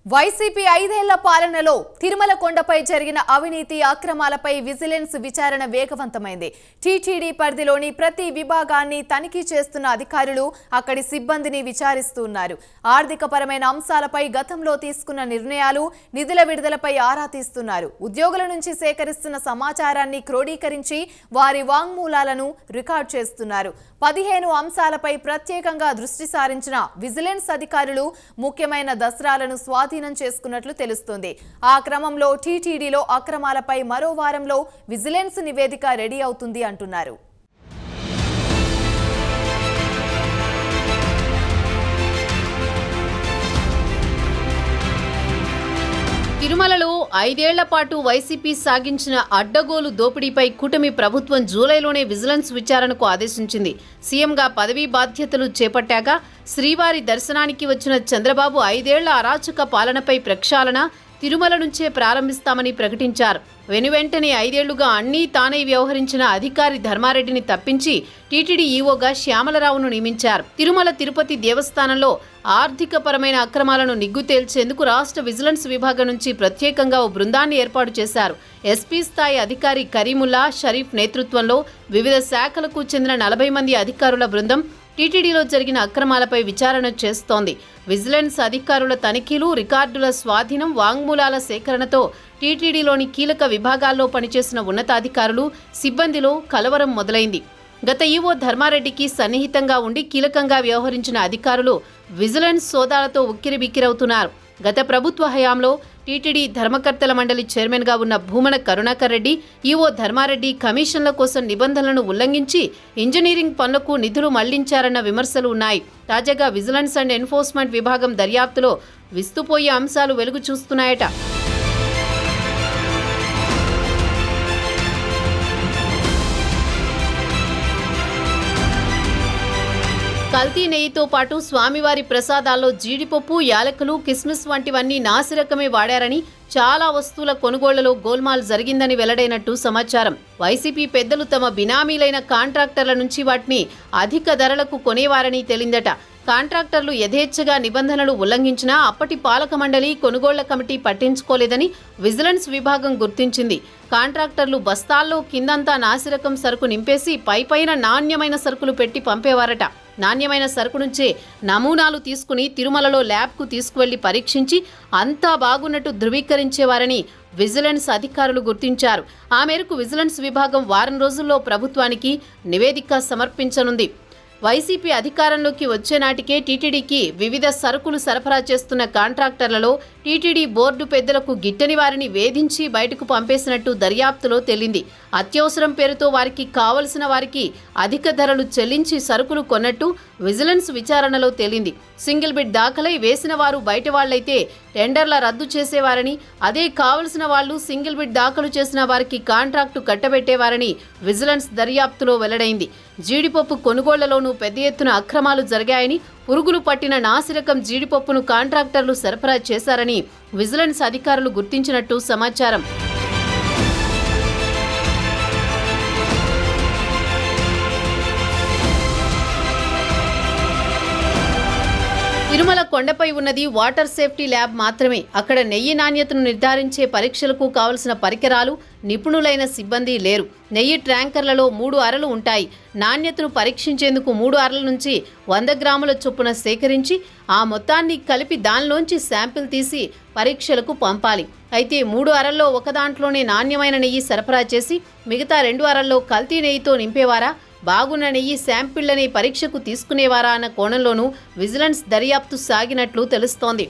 YCP 5 ఏళ్ల పాలనలో తిరుమల కొండపై జరిగిన అవినీతి అక్రమాలపై విజిలెన్స్ విచారణ వేగవంతమైంది. టీటీడీ పరిధిలోని ప్రతి విభాగాన్ని తనిఖీ చేస్తున్న అధికారులు అక్కడి సిబ్బందిని విచారిస్తున్నారు. ఆర్థికపరమైన అంశాలపై గతంలో తీసుకున్న నిర్ణయాలు, నిధుల విడుదలపై ఆరా తీస్తున్నారు. ఉద్యోగుల నుంచి సేకరిస్తున్న సమాచారాన్ని క్రోడీకరించి వారి వాంగ్మూలాలను రికార్డ్ చేస్తున్నారు. 15 అంశాలపై ప్రత్యేకంగా దృష్టి సారించిన విజిలెన్స్ అధికారులు ముఖ్యమైన దసరాలను స్వాధీనం చేసుకున్నట్లు తెలుస్తోంది. ఆ క్రమంలో టీటీడీలో అక్రమాలపై మరో వారంలో విజిలెన్స్ నివేదిక రెడీ అవుతుంది అంటున్నారు. తిరుమలలో 5 ఏళ్ల పాటు వైసీపీ సాగించిన అడ్డగోలు దోపిడీపై కూటమి ప్రభుత్వం జూలైలోనే విజిలెన్స్ విచారణకు ఆదేశించింది. సీఎంగా పదవీ బాధ్యతలు చేపట్టాక శ్రీవారి దర్శనానికి వచ్చిన చంద్రబాబు 5 ఏళ్ల అరాచక పాలనపై ప్రక్షాళన తిరుమల నుంచే ప్రారంభిస్తామని ప్రకటించారు. వెనువెంటనే 5 ఏళ్లుగా అన్నీ తానే వ్యవహరించిన అధికారి ధర్మారెడ్డిని తప్పించి టీటీడీ ఈవోగా శ్యామలరావును నియమించారు. తిరుమల తిరుపతి దేవస్థానంలో ఆర్థికపరమైన అక్రమాలను నిగ్గు తేల్చేందుకు రాష్ట్ర విజిలెన్స్ విభాగం నుంచి ప్రత్యేకంగా ఓ బృందాన్ని ఏర్పాటు చేశారు. ఎస్పీ స్థాయి అధికారి కరీముల్లా షరీఫ్ నేతృత్వంలో వివిధ శాఖలకు చెందిన 40 మంది అధికారుల బృందం టీటీడీలో జరిగిన అక్రమాలపై విచారణ చేస్తోంది. విజిలెన్స్ అధికారుల తనిఖీలు, రికార్డుల స్వాధీనం, వాంగ్మూలాల సేకరణతో టీటీడీలోని కీలక విభాగాల్లో పనిచేసిన ఉన్నతాధికారులు, సిబ్బందిలో కలవరం మొదలైంది. గత ఈవో ధర్మారెడ్డికి సన్నిహితంగా ఉండి కీలకంగా వ్యవహరించిన అధికారులు విజిలెన్స్ సోదాలతో ఉక్కిరిబిక్కిరవుతున్నారు. గత ప్రభుత్వ హయాంలో టీటీడీ ధర్మకర్తల మండలి చైర్మన్గా ఉన్న భూమన కరుణాకర్ రెడ్డి, ఈవో ధర్మారెడ్డి కమిషన్ల కోసం నిబంధనలను ఉల్లంఘించి ఇంజనీరింగ్ పనులకు నిధులు మళ్లించారన్న విమర్శలు ఉన్నాయి. తాజాగా విజిలెన్స్ అండ్ ఎన్ఫోర్స్మెంట్ విభాగం దర్యాప్తులో విస్తుపోయే అంశాలు వెలుగు చూస్తున్నాయట. కల్తీ నెయ్యితో పాటు స్వామివారి ప్రసాదాల్లో జీడిపప్పు, యాలకులు, కిస్మిస్ వంటివన్నీ నాసిరకమే వాడారని, చాలా వస్తువుల కొనుగోళ్లలో గోల్మాల్ జరిగిందని వెల్లడైనట్టు సమాచారం. వైసీపీ పెద్దలు తమ బినామీలైన కాంట్రాక్టర్ల నుంచి వాటిని అధిక ధరలకు కొనేవారని తేలిందట. కాంట్రాక్టర్లు యథేచ్ఛగా నిబంధనలు ఉల్లంఘించినా అప్పటి పాలక మండలి, కొనుగోళ్ల కమిటీ పట్టించుకోలేదని విజిలెన్స్ విభాగం గుర్తించింది. కాంట్రాక్టర్లు బస్తాల్లో కిందంతా నాసిరకం సరుకు నింపేసి పైపైన నాణ్యమైన సరుకులు పెట్టి పంపేవారట. నాణ్యమైన సరుకు నుంచే నమూనాలు తీసుకుని తిరుమలలో ల్యాబ్కు తీసుకువెళ్లి పరీక్షించి అంతా బాగున్నట్టు ధృవీకరించేవారని విజిలెన్స్ అధికారులు గుర్తించారు. ఆ మేరకు విజిలెన్స్ విభాగం వారం రోజుల్లో ప్రభుత్వానికి నివేదిక సమర్పించనుంది. వైసీపీ అధికారంలోకి వచ్చే నాటికే టీటీడీకి వివిధ సరుకులు సరఫరా చేస్తున్న కాంట్రాక్టర్లలో టీటీడీ బోర్డు పెద్దలకు గిట్టని వారిని వేధించి బయటకు పంపేసినట్టు దర్యాప్తులో తేలింది. అత్యవసరం పేరుతో వారికి కావలసిన వారికి అధిక ధరలు చెల్లించి సరుకులు కొన్నట్టు విజిలెన్స్ విచారణలో తేలింది. సింగిల్ బిడ్ దాఖలై వేసిన వారు బయట వాళ్లైతే టెండర్ల రద్దు చేసేవారని, అదే కావలసిన వాళ్లు సింగిల్ బిడ్ దాఖలు చేసిన వారికి కాంట్రాక్టు కట్టబెట్టేవారని విజిలెన్స్ దర్యాప్తులో వెల్లడైంది. జీడిపప్పు కొనుగోళ్లలోనూ పెద్ద ఎత్తున అక్రమాలు జరిగాయని, పురుగులు పట్టిన నాసిరకం జీడిపప్పును కాంట్రాక్టర్లు సరఫరా చేశారని విజిలెన్స్ అధికారులు గుర్తించినట్టు సమాచారం. తిరుమల కొండపై ఉన్నది వాటర్ సేఫ్టీ ల్యాబ్ మాత్రమే. అక్కడ నెయ్యి నాణ్యతను నిర్ధారించే పరీక్షలకు కావలసిన పరికరాలు, నిపుణులైన సిబ్బంది లేరు. నెయ్యి ట్యాంకర్లలో 3 అరలు ఉంటాయి. నాణ్యతను పరీక్షించేందుకు 3 అరల నుంచి 100 గ్రాముల చొప్పున సేకరించి ఆ మొత్తాన్ని కలిపి దానిలోంచి శాంపిల్ తీసి పరీక్షలకు పంపాలి. అయితే 3 అరల్లో ఒక దాంట్లోనే నాణ్యమైన నెయ్యి సరఫరా చేసి మిగతా 2 అరల్లో కల్తీ నెయ్యితో నింపేవారా, బాగున్న నెయ్యి శాంపిళ్లని పరీక్షకు తీసుకునేవారా అన్న కోణంలోనూ విజిలెన్స్ దర్యాప్తు సాగినట్లు తెలుస్తోంది.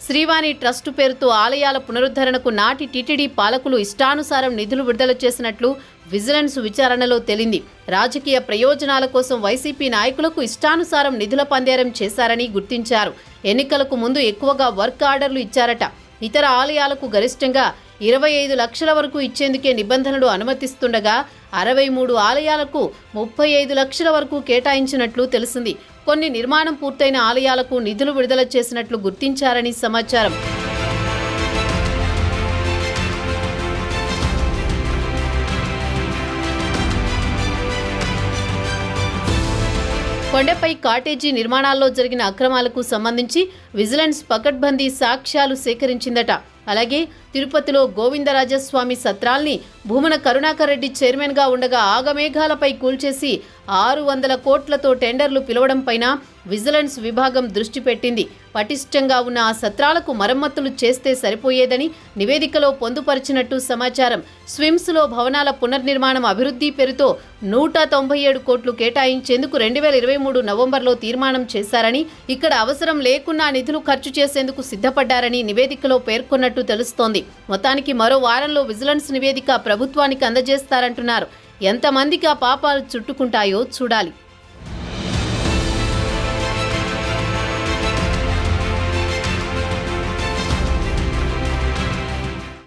శ్రీవాణి ట్రస్టు పేరుతో ఆలయాల పునరుద్ధరణకు నాటి టీటీడీ పాలకులు ఇష్టానుసారం నిధులు విడుదల చేసినట్లు విజిలెన్స్ విచారణలో తేలింది. రాజకీయ ప్రయోజనాల కోసం వైసీపీ నాయకులకు ఇష్టానుసారం నిధుల పందేరం చేశారని గుర్తించారు. ఎన్నికలకు ముందు ఎక్కువగా వర్క్ ఆర్డర్లు ఇచ్చారట. ఇతర ఆలయాలకు గరిష్టంగా 25 లక్షల వరకు ఇచ్చేందుకే నిబంధనలు అనుమతిస్తుండగా 63 ఆలయాలకు 35 లక్షల వరకు కేటాయించినట్లు తెలిసింది. కొన్ని నిర్మాణం పూర్తయిన ఆలయాలకు నిధులు విడుదల చేసినట్లు గుర్తించారని సమాచారం. కొండపై కాటేజీ నిర్మాణాల్లో జరిగిన అక్రమాలకు సంబంధించి విజిలెన్స్ పకడ్బందీ సాక్ష్యాలు సేకరించిందట. అలాగే తిరుపతిలో గోవిందరాజస్వామి సత్రాల్ని భూమన కరుణాకర్ రెడ్డి చైర్మన్గా ఉండగా ఆగమేఘాలపై కూల్చేసి 600 కోట్లతో టెండర్లు పిలవడం పైన విజిలెన్స్ విభాగం దృష్టి పెట్టింది. పటిష్టంగా ఉన్న ఆ సత్రాలకు మరమ్మతులు చేస్తే సరిపోయేదని నివేదికలో పొందుపరిచినట్టు సమాచారం. స్విమ్స్లో భవనాల పునర్నిర్మాణం అభివృద్ధి పేరుతో 197 కోట్లు కేటాయించేందుకు 2023 నవంబర్లో తీర్మానం చేశారని, ఇక్కడ అవసరం లేకున్నా నిధులు ఖర్చు చేసేందుకు సిద్ధపడ్డారని నివేదికలో పేర్కొన్నట్టు తెలుస్తోంది. మొత్తానికి మరో వారంలో విజిలెన్స్ నివేదిక ప్రభుత్వానికి అందజేస్తారంటున్నారు. ఎంతమందికి ఆ పాపాలు చుట్టుకుంటాయో చూడాలి.